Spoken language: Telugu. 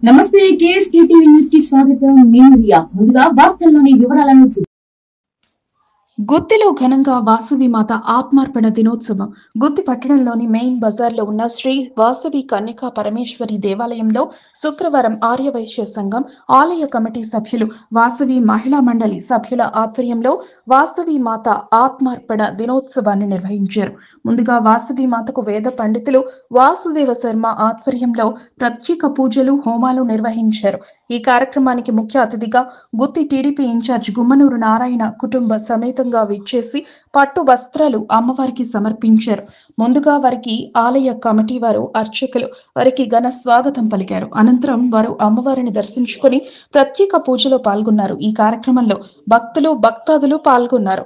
నమస్తే కేఎస్కే టీవీ న్యూస్ కి స్వాగతం. నేను రియా. ముందుగా వార్తల్లోని వివరాలను గుత్తిలో ఘనంగా వాసవి మాత ఆత్మార్పణ దినోత్సవం. గుత్తి పట్టణంలోని మెయిన్ బజార్లో ఉన్న శ్రీ వాసవి కన్యకా పరమేశ్వరి దేవాలయంలో శుక్రవారం ఆర్యవైశ్య సంఘం ఆలయ కమిటీ సభ్యులు, వాసవి మహిళా మండలి సభ్యుల ఆధ్వర్యంలో వాసవి మాత ఆత్మార్పణ దినోత్సవాన్ని నిర్వహించారు. ముందుగా వాసవి మాతకు వేద పండితులు వాసుదేవ శర్మ ఆధ్వర్యంలో ప్రత్యేక పూజలు, హోమాలు నిర్వహించారు. ఈ కార్యక్రమానికి ముఖ్య అతిథిగా గుత్తి టీడీపీ ఇన్ఛార్జ్ గుమ్మనూరు నారాయణ కుటుంబ సమేతంగా విచ్చేసి పట్టు వస్త్రాలు అమ్మవారికి సమర్పించారు. ముందుగా వారికి ఆలయ కమిటీ వారు, అర్చకులు వారికి ఘన స్వాగతం పలికారు. అనంతరం వారు అమ్మవారిని దర్శించుకొని ప్రత్యేక పూజలో పాల్గొన్నారు. ఈ కార్యక్రమంలో భక్తులు, భక్తాదులు పాల్గొన్నారు.